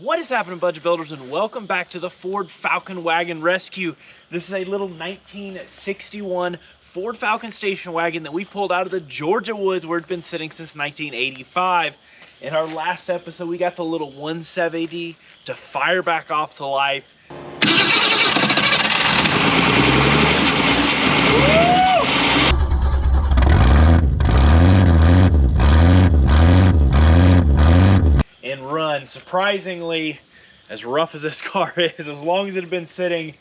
What is happening, budget builders, and welcome back to the Ford Falcon Wagon Rescue. This is a little 1961 Ford Falcon station wagon that we pulled out of the Georgia woods where it's been sitting since 1985. In our last episode, we got the little 170 to fire back off to life. And run. Surprisingly, as rough as this car is, as long as it had been sitting,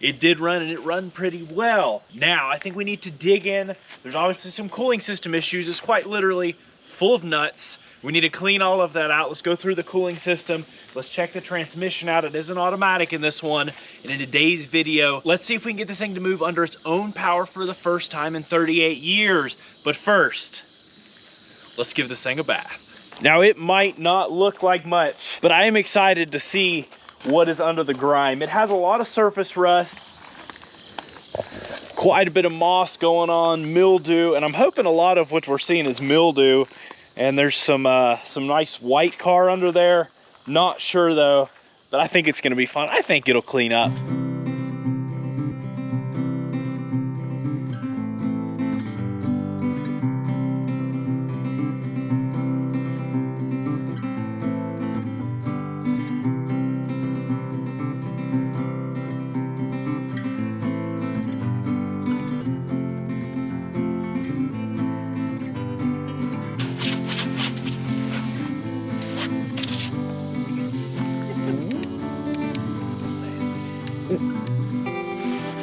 it did run, and it run pretty well. Now, I think we need to dig in. There's obviously some cooling system issues. It's quite literally full of nuts. We need to clean all of that out. Let's go through the cooling system. Let's check the transmission out. It isn't automatic in this one. And in today's video, let's see if we can get this thing to move under its own power for the first time in 38 years. But first, let's give this thing a bath. Now, it might not look like much, but I am excited to see what is under the grime. It has a lot of surface rust, quite a bit of moss going on, mildew, and I'm hoping a lot of what we're seeing is mildew. And there's some nice white car under there. Not sure though, but I think it's gonna be fun. I think it'll clean up.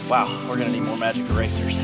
Wow, we're gonna need more magic erasers.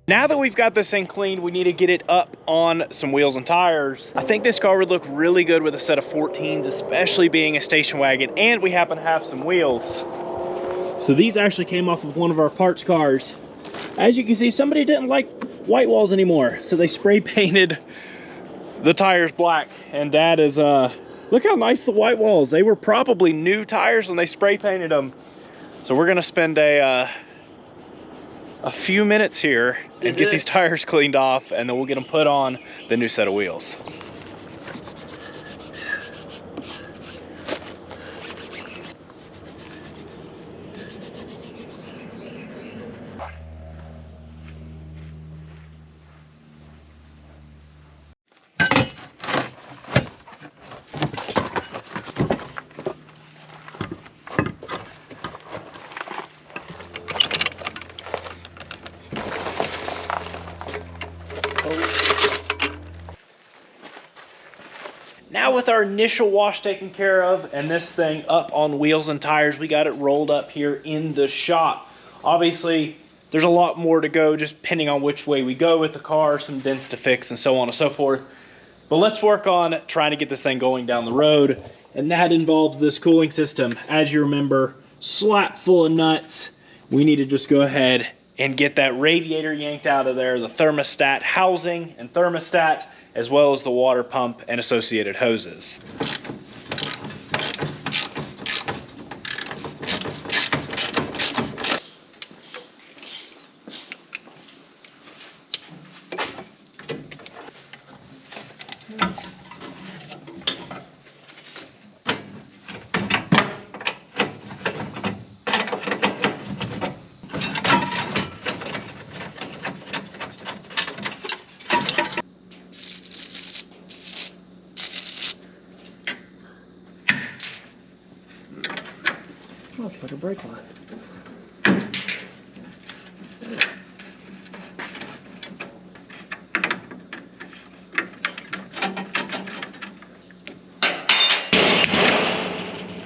Now that we've got this thing cleaned, we need to get it up on some wheels and tires. I think this car would look really good with a set of 14s, especially being a station wagon, and we happen to have some wheels. So these actually came off of one of our parts cars. As you can see, somebody didn't like white walls anymore, so they spray painted the tires black. And Dad is, look how nice the white walls. They were probably new tires when they spray painted them. So we're gonna spend a few minutes here and get these tires cleaned off, and then we'll get them put on the new set of wheels. Now with our initial wash taken care of and this thing up on wheels and tires, we got it rolled up here in the shop. Obviously, There's a lot more to go, just depending on which way we go with the car, some dents to fix and so on and so forth. But let's work on trying to get this thing going down the road. And that involves this cooling system. As you remember, slap full of nuts. We need to just go ahead and get that radiator yanked out of there, the thermostat housing and thermostat, as well as the water pump and associated hoses. Oh, it's like a brake line.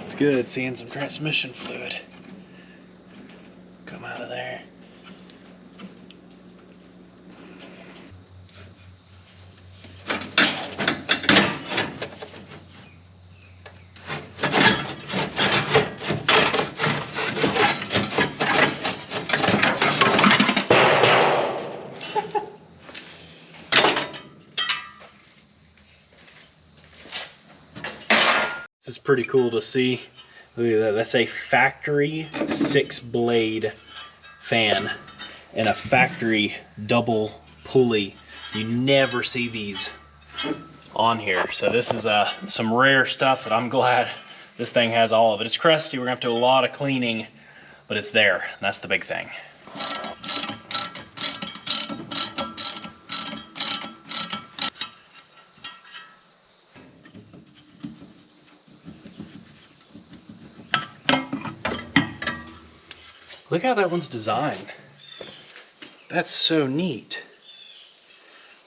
It's good seeing some transmission fluid come out of there. This is pretty cool to see. Look at that. That's a factory 6-blade fan and a factory double pulley. You never see these on here. So this is some rare stuff that I'm glad this thing has all of it. It's crusty. We're gonna have to do a lot of cleaning, but it's there. And that's the big thing. Look how that one's designed. That's so neat.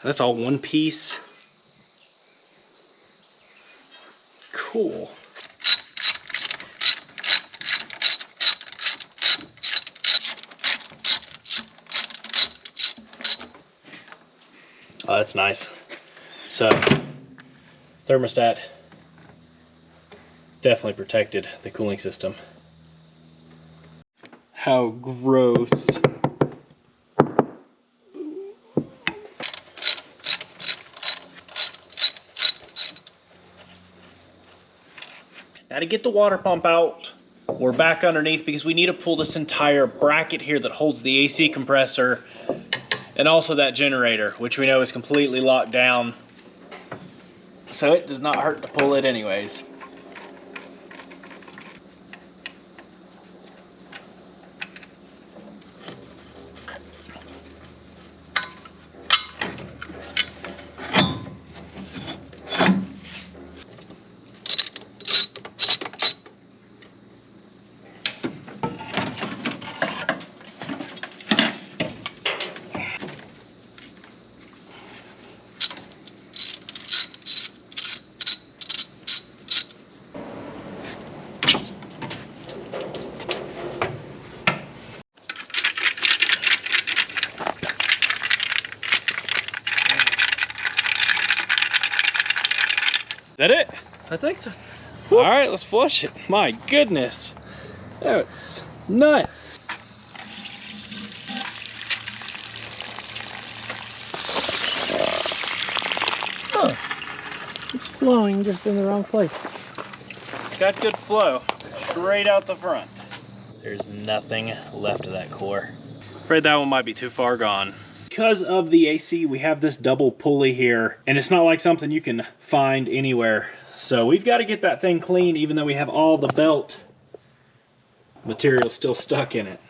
That's all one piece. Cool. Oh, that's nice. So, thermostat definitely protected the cooling system. How gross. Now to get the water pump out, we're back underneath because we need to pull this entire bracket here that holds the AC compressor and also that generator, which we know is completely locked down. So it does not hurt to pull it anyways. Is that it? I think so. All right, let's flush it. My goodness. That's nuts. Huh. It's flowing just in the wrong place. It's got good flow, straight out the front. There's nothing left of that core. Afraid that one might be too far gone. Because of the AC, we have this double pulley here, and it's not like something you can find anywhere. So we've got to get that thing clean, even though we have all the belt material still stuck in it.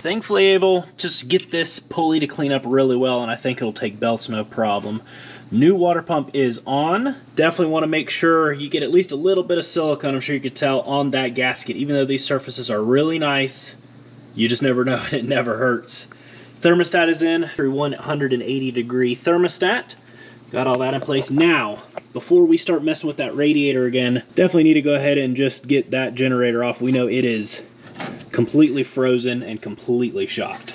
thankfully able to just get this pulley to clean up really well, and I think it'll take belts no problem. New water pump is on. Definitely want to make sure you get at least a little bit of silicone, I'm sure you could tell, on that gasket. Even though these surfaces are really nice, you just never know, it never hurts. Thermostat is in, for 180-degree thermostat. Got all that in place. Now, before we start messing with that radiator again, definitely need to go ahead and just get that generator off. We know it is completely frozen and completely shot.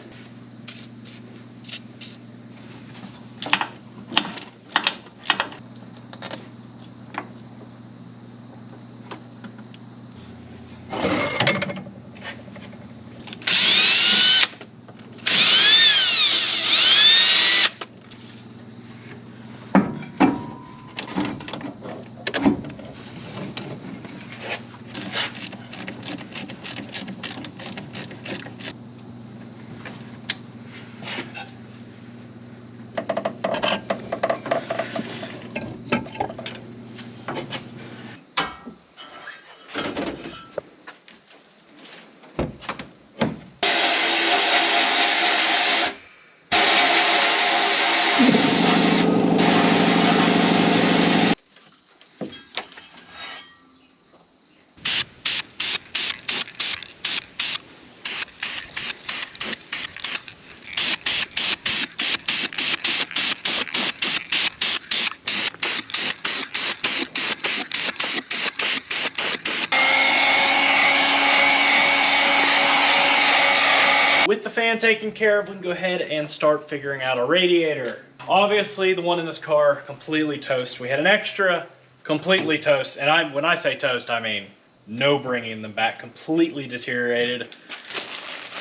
With the fan taken care of, we can go ahead and start figuring out a radiator. Obviously, the one in this car, completely toast. We had an extra, completely toast. And when I say toast, I mean no bringing them back, completely deteriorated.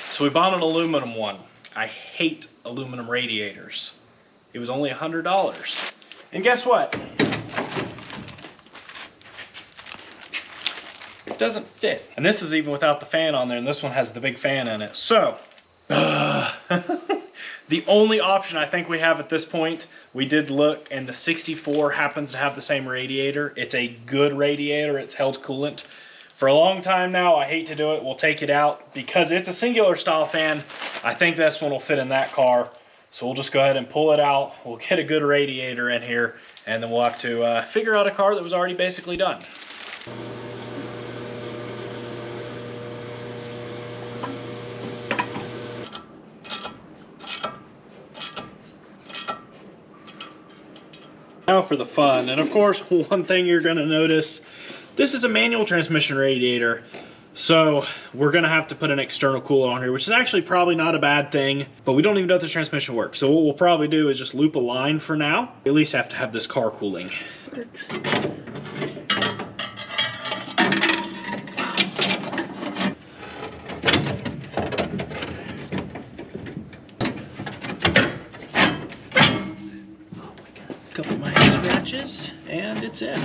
So we bought an aluminum one. I hate aluminum radiators. It was only $100. And guess what? It doesn't fit. And this is even without the fan on there, and this one has the big fan in it. So, the only option I think we have at this point, we did look, and the 64 happens to have the same radiator. It's a good radiator. It's held coolant for a long time now. I hate to do it. We'll take it out because it's a singular style fan. I think this one will fit in that car. So we'll just go ahead and pull it out. We'll get a good radiator in here, and then we'll have to figure out a car that was already basically done. Now for the fun, and of course, one thing you're gonna notice, this is a manual transmission radiator, so we're gonna have to put an external cooler on here, which is actually probably not a bad thing, but we don't even know if the transmission works. So what we'll probably do is just loop a line for now. At least have to have this car cooling. Couple of my scratches, and it's in.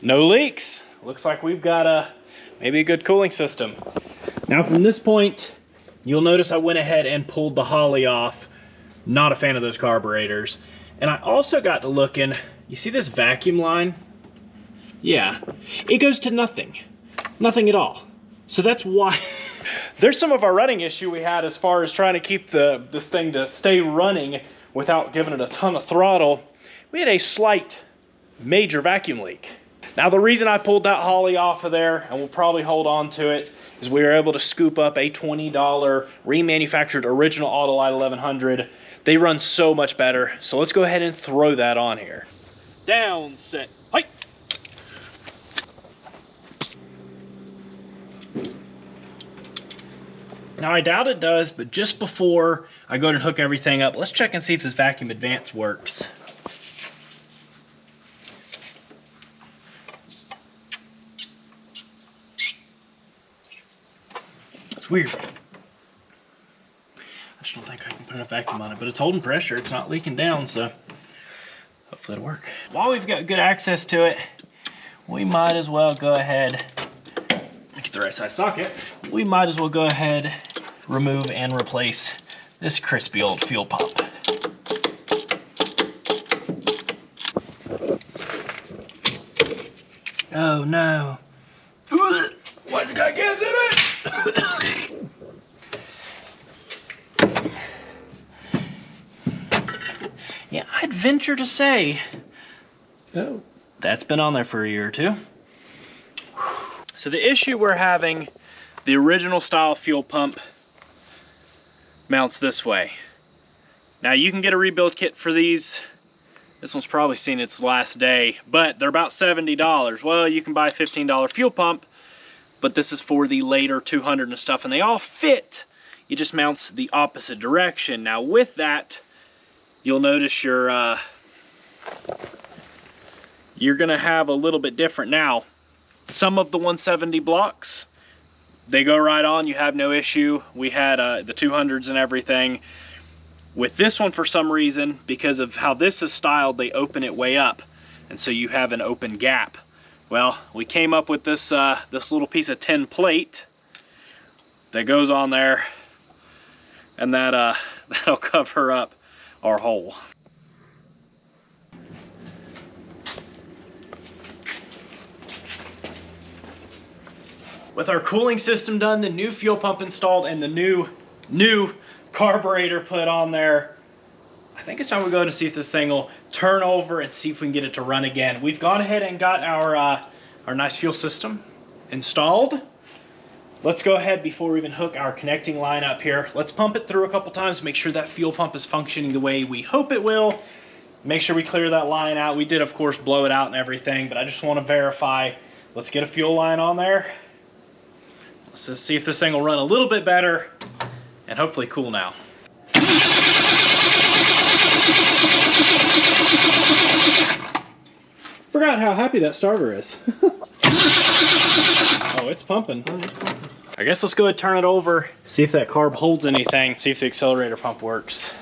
No leaks. Looks like we've got maybe a good cooling system. Now from this point, you'll notice I went ahead and pulled the Holley off. Not a fan of those carburetors. And I also got to looking, you see this vacuum line? Yeah, it goes to nothing. Nothing at all. So that's why there's some of our running issue we had as far as trying to keep this thing to stay running without giving it a ton of throttle. We had a slight major vacuum leak. Now the reason I pulled that Holley off of there, and we'll probably hold on to it, is we were able to scoop up a $20 remanufactured original Autolite 1100. They run so much better, so let's go ahead and throw that on here. Down, set, hike. Now I doubt it does, but just before I go to hook everything up, let's check and see if this vacuum advance works. It's weird. I just don't think I can put enough vacuum on it, but it's holding pressure. It's not leaking down, so hopefully it'll work. While we've got good access to it, we might as well go ahead, get the right size socket. We might as well go ahead, remove and replace this crispy old fuel pump. Oh no. Why's it got gas in it? Yeah, I'd venture to say, oh, that's been on there for a year or two. So the issue we're having, the original style fuel pump mounts this way. Now you can get a rebuild kit for these. This one's probably seen its last day, but they're about $70. Well, you can buy a $15 fuel pump, but this is for the later 200 and stuff, and they all fit. It just mounts the opposite direction. Now with that, you'll notice you're gonna have a little bit different. Now, some of the 170 blocks, they go right on, you have no issue. We had the 200s and everything. With this one, for some reason, because of how this is styled, they open it way up, and so you have an open gap. Well, we came up with this this little piece of tin plate that goes on there, and that that'll cover up our hole. With our cooling system done, the new fuel pump installed, and the new carburetor put on there, I think it's time we go to see if this thing will turn over and see if we can get it to run again. We've gone ahead and got our nice fuel system installed. Let's go ahead, before we even hook our connecting line up here, let's pump it through a couple times, make sure that fuel pump is functioning the way we hope it will. Make sure we clear that line out. We did, of course, blow it out and everything, but I just want to verify. Let's get a fuel line on there. Let's just see if this thing will run a little bit better and hopefully cool now. Forgot how happy that starter is. Oh, it's pumping. I guess let's go ahead and turn it over, see if that carb holds anything, see if the accelerator pump works.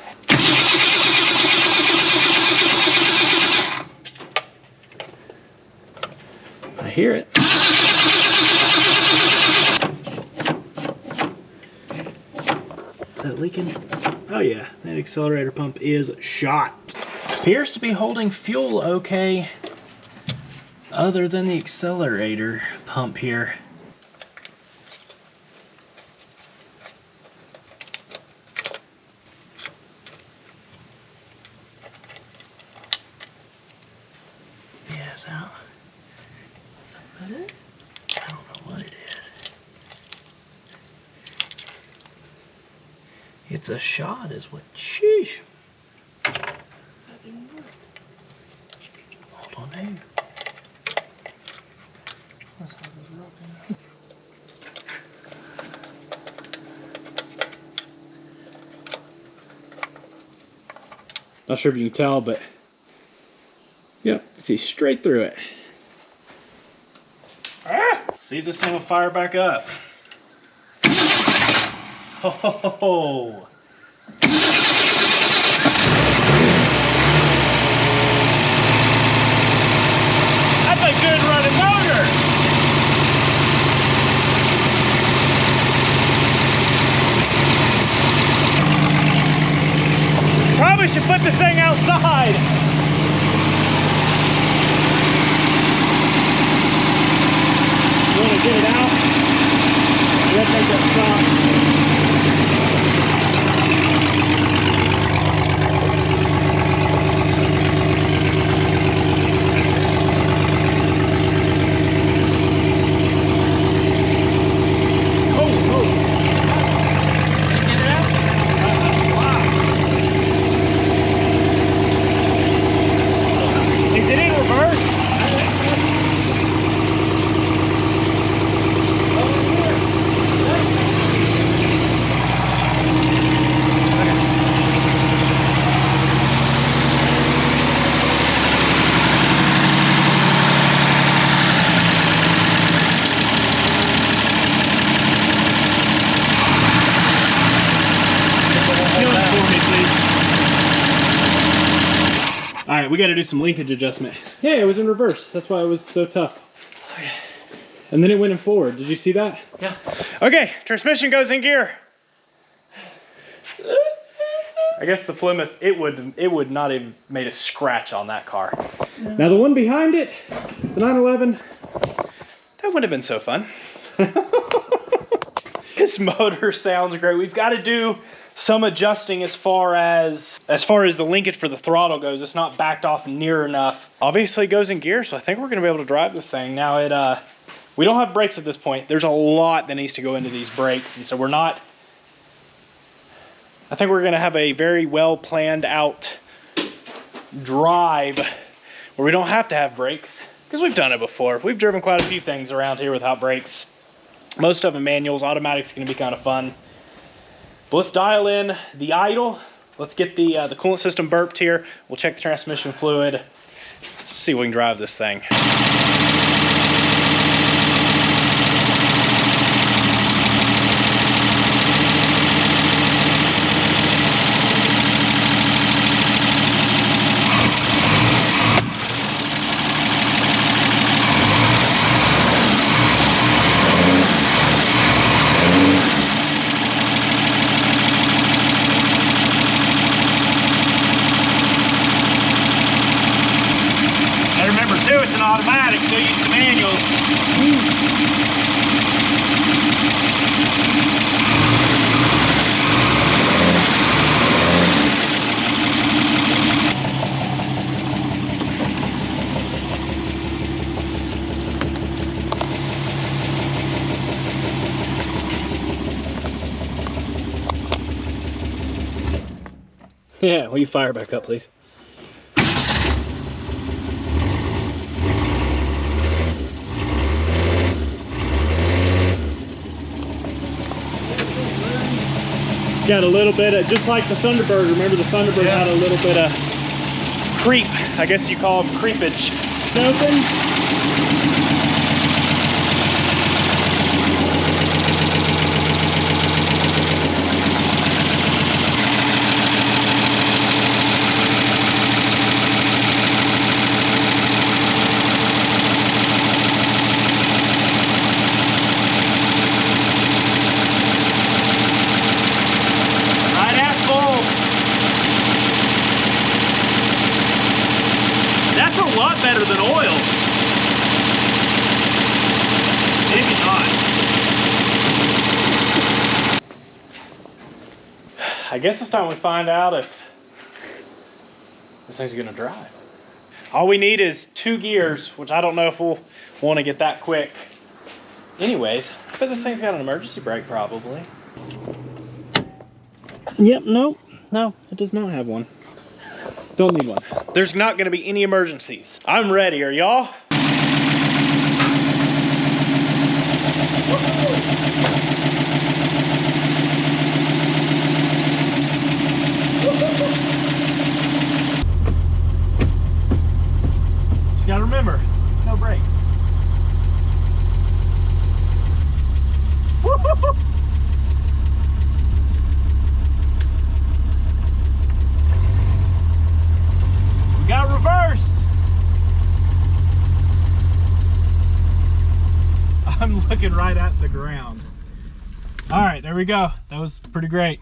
I hear it. Is that leaking? Oh yeah, that accelerator pump is shot. Appears to be holding fuel okay, other than the accelerator pump here. Yeah, it's out. Is that it? I don't know what it is. It's a shot is what, sheesh. That didn't work. Hold on there. Not sure if you can tell, but yep, see straight through it. Ah! See if this thing will fire back up. Oh! That's a good running motor! Probably should put this thing outside. You want to get it out? Let's take that stop. we got to do some linkage adjustment. Yeah, it was in reverse. That's why it was so tough. Okay. And then it went in forward. Did you see that? Yeah. Okay, transmission goes in gear. I guess the Plymouth, it would not have made a scratch on that car. Now the one behind it, the 911, that wouldn't have been so fun. This motor sounds great. We've got to do some adjusting as far as the linkage for the throttle goes. It's not backed off near enough. Obviously it goes in gear, so I think we're gonna be able to drive this thing. Now we don't have brakes at this point. There's a lot that needs to go into these brakes, and so I think we're gonna have a very well planned out drive where we don't have to have brakes, because we've done it before. We've driven quite a few things around here without brakes. Most of them manuals. Automatic's gonna be kind of fun. But let's dial in the idle. Let's get the coolant system burped here. We'll check the transmission fluid. Let's see if we can drive this thing. It's an automatic, so use the manuals. Yeah, will you fire back up, please? It's got a little bit of, just like the Thunderbird. Remember the Thunderbird had a little bit of Creep, I guess you call them creepage. open. Better than oil. Maybe not. I guess it's time we find out if this thing's gonna drive. All we need is 2 gears, which I don't know if we'll want to get that quick. Anyways, I bet this thing's got an emergency brake probably. Yep, no, it does not have one. Don't need one. There's not gonna be any emergencies. I'm ready, are y'all? You gotta remember, no brakes. Got reverse. I'm looking right at the ground. All right, there we go. That was pretty great.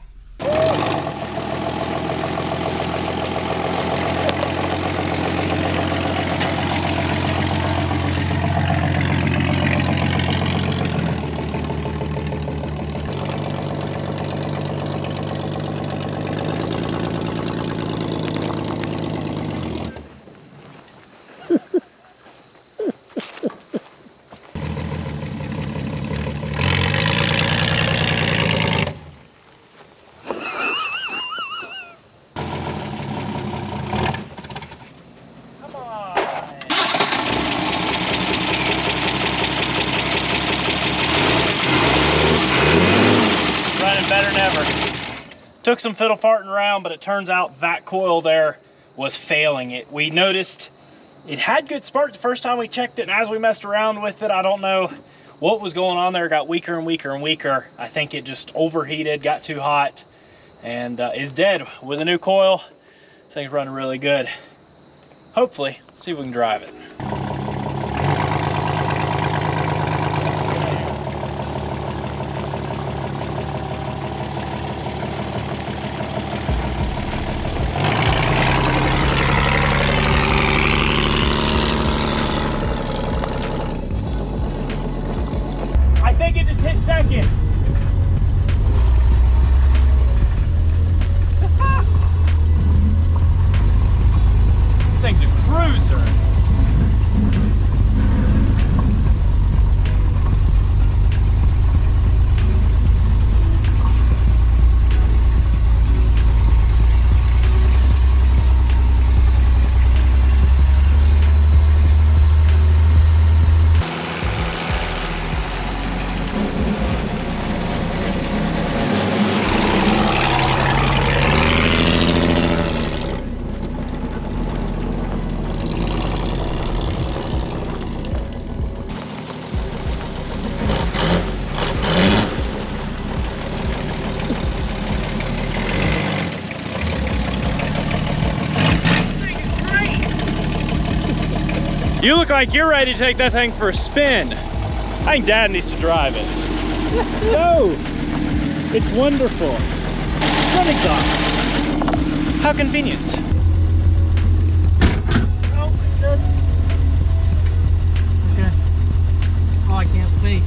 Better than ever. Took some fiddle farting around, but it turns out that coil there was failing it. We noticed it had good spark the first time we checked it, and as we messed around with it, I don't know what was going on there. It got weaker and weaker and weaker. I think it just overheated, got too hot, and is dead. With a new coil, this thing's running really good. hopefully, let's see if we can drive it. I think it just hit second. This thing's a cruiser. You look like you're ready to take that thing for a spin. I think Dad needs to drive it. No! It's wonderful. Front exhaust. How convenient. Oh my goodness. Okay. Oh, I can't see.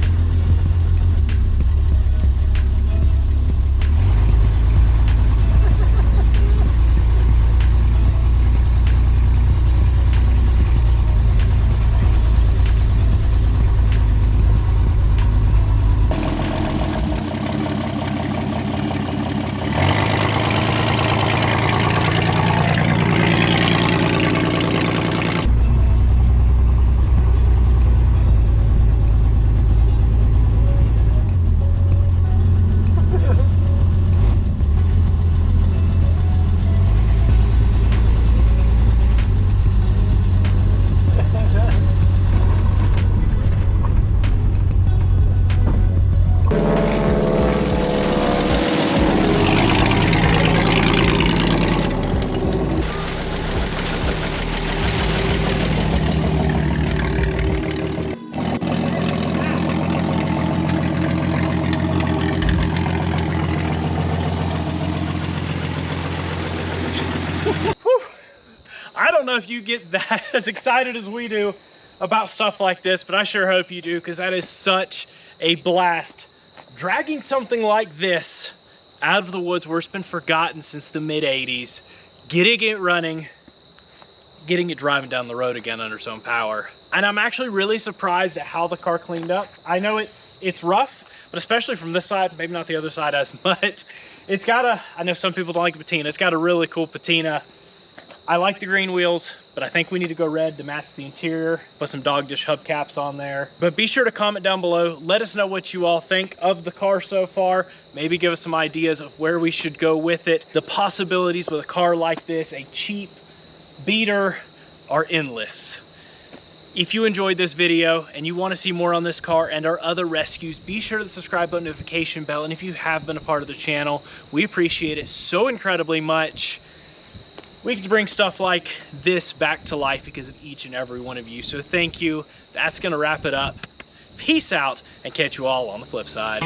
I don't know if you get that as excited as we do about stuff like this, but I sure hope you do, because that is such a blast. Dragging something like this out of the woods where it's been forgotten since the mid-'80s, getting it running, getting it driving down the road again under its own power. And I'm actually really surprised at how the car cleaned up. I know it's rough, but especially from this side, maybe not the other side as much. It's got a, I know some people don't like the patina, it's got a really cool patina. I like the green wheels, but I think we need to go red to match the interior. Put some dog dish hubcaps on there. But be sure to comment down below. Let us know what you all think of the car so far. Maybe give us some ideas of where we should go with it. The possibilities with a car like this, a cheap beater, are endless. If you enjoyed this video and you want to see more on this car and our other rescues, be sure to subscribe button, notification bell, and if you have been a part of the channel, we appreciate it so incredibly much. We get to bring stuff like this back to life because of each and every one of you. So thank you. That's going to wrap it up. Peace out, and catch you all on the flip side.